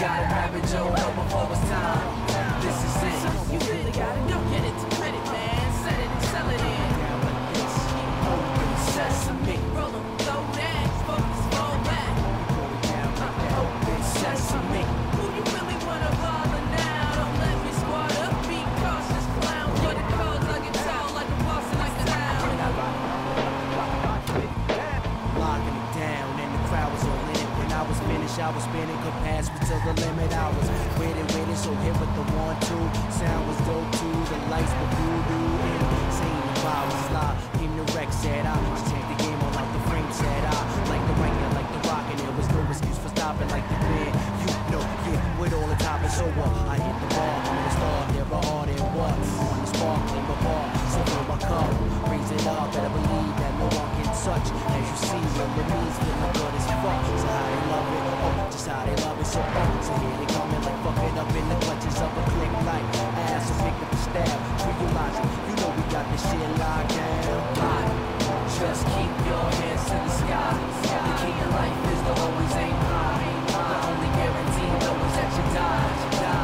gotta grab it, Joe, before it's time. This is it. You really gotta go get it to credit, man. Set it and sell it in. Open sesame. Roll them, go down. Focus, roll back. Open sesame. Who you really wanna bother now? Don't let me squat up. Be cautious, clown. For the cause, I get tall like a boss and like a hound. Locking it down, and the crowd was all in it. When I was finished, I was spinning, could pass me to the limit. I was with it, so hit with the 1-2. Sound was dope too, the lights were voodoo. Insane, the vibe was live. Game the wreck said I just changed the game on like the frame said I like the ring, I like the rock, and there was no excuse for stopping like the band. You know, yeah, with all the top and so on. I hit the bar, I'm the star, never hard and what? On the sparkling my bar, so fill my cup, raise it up, better believe that no one can touch. As you see, when the means feeling good as fuck. So how they love it, just how they love it, so so here they coming like fucking up in the clutches of a click like ass, so pick up the stab, realize it, you know we got this shit locked down. Just keep your hands to the sky. The key to life is to always aim high. The only guarantee though is that you die.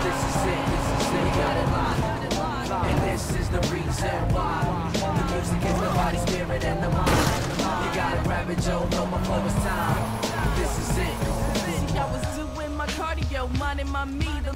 This is it, we got it locked. And this is the reason why. The music is the body, spirit, and the mind. You gotta grab it, Joe, before it's time. This is it. See, I was doing my cardio, minding my meter.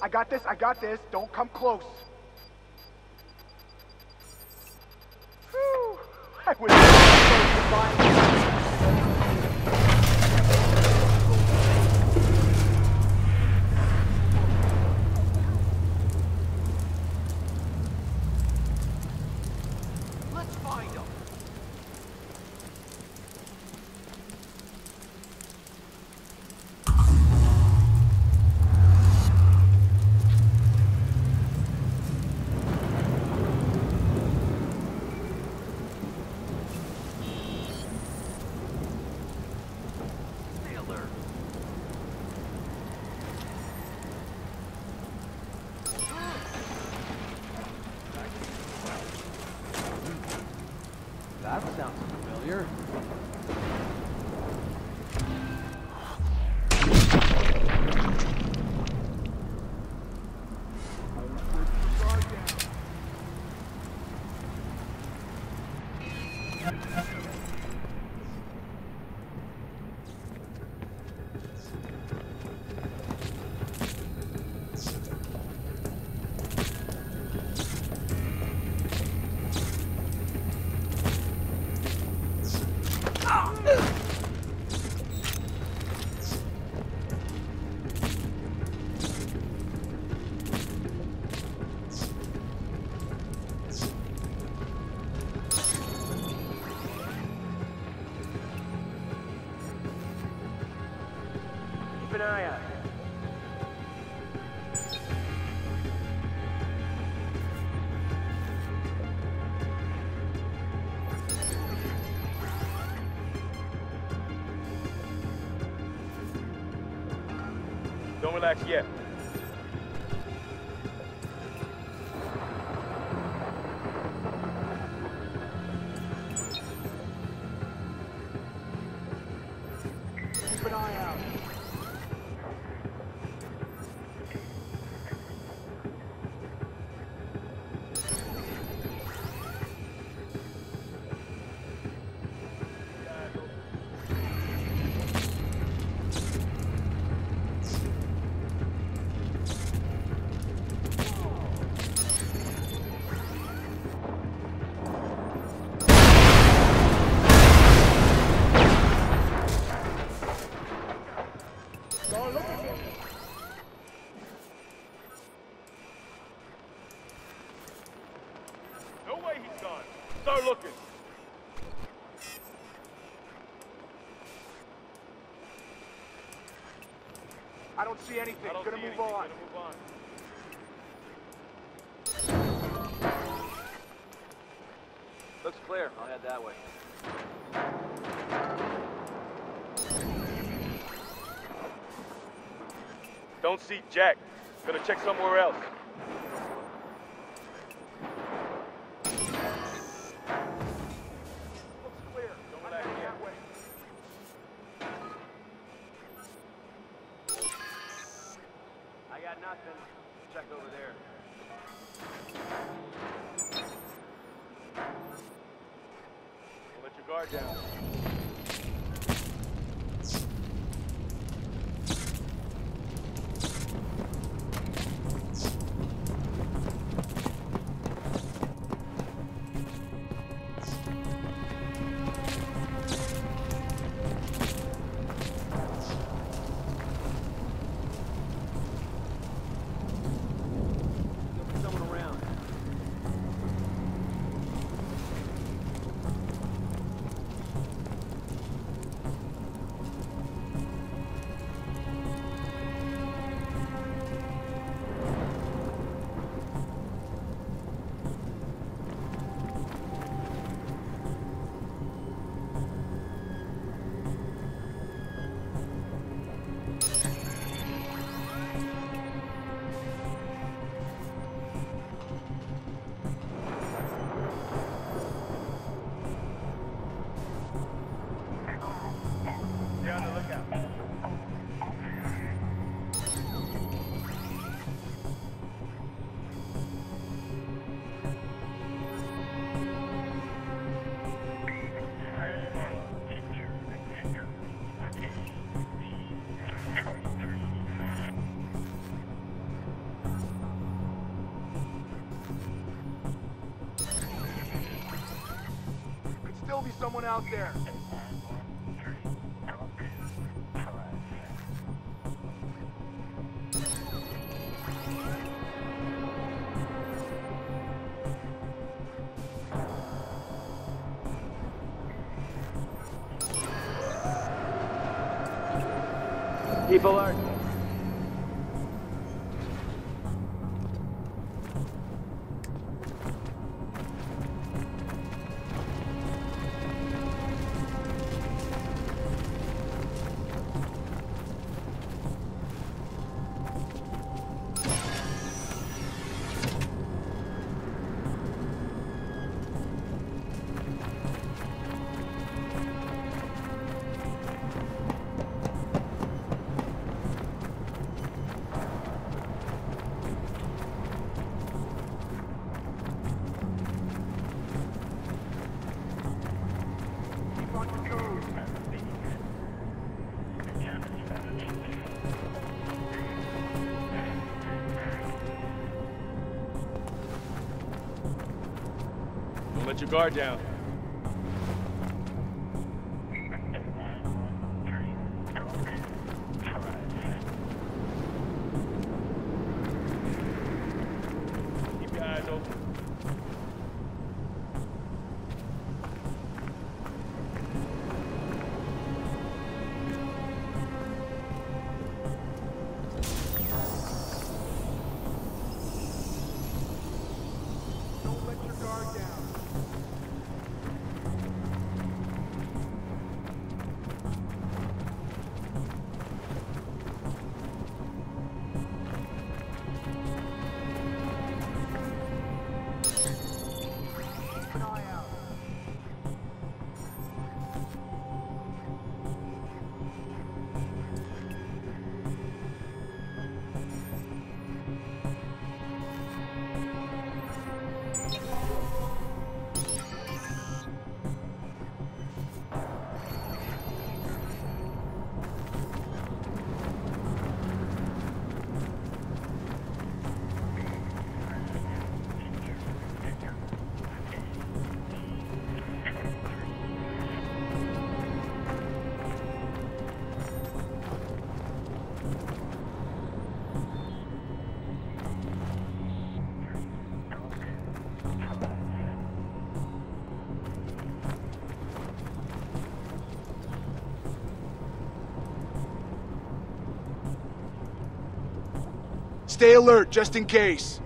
I got this. Don't come close. Whew. I was so divine. Let's find him. That sounds familiar. Keep an eye out. Don't relax yet. Keep an eye out. Start looking. I don't see anything. I don't Gonna see move anything. on. Gonna move on. Looks clear. I'll head that way. Don't see Jack. Gonna check somewhere else. Looks clear. Don't I'm relax heading yet. that way. I got nothing. Check over there. Don't let your guard down. Look for someone around. Stay on the lookout. Could still be someone out there. Keep alert. Keep on your toes. Don't let your guard down. Keep your eyes open. Don't let your guard down. stay alert just in case.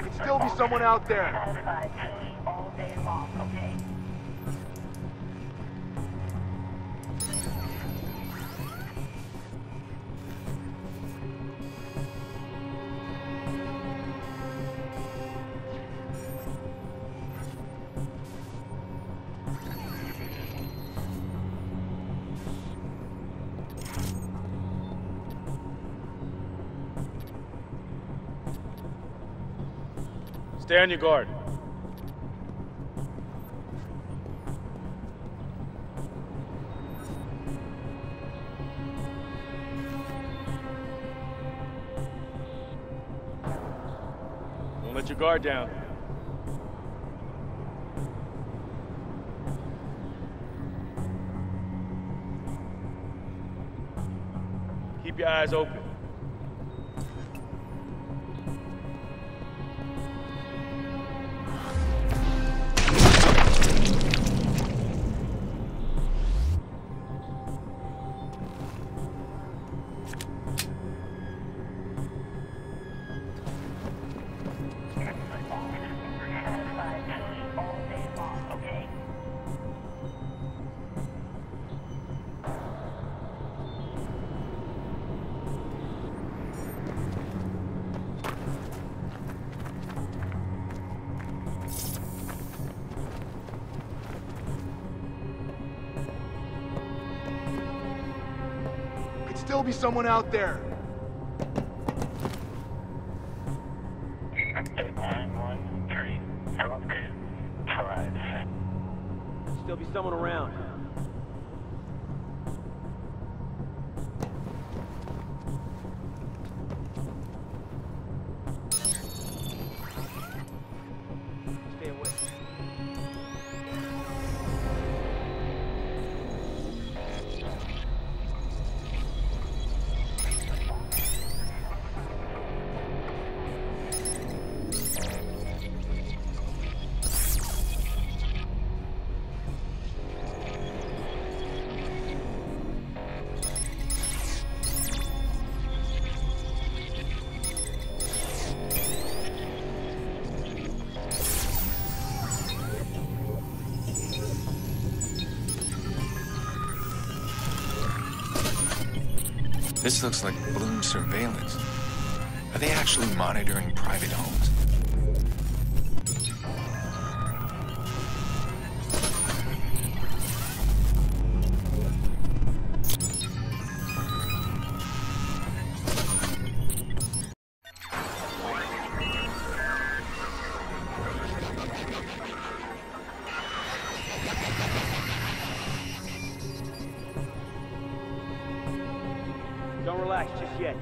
Could still be someone out there. All day long, okay? Stay on your guard. Don't let your guard down. Keep your eyes open. Could still be someone out there. Still be someone around. Stay away. This looks like Bloom surveillance. Are they actually monitoring private homes? Don't relax just yet.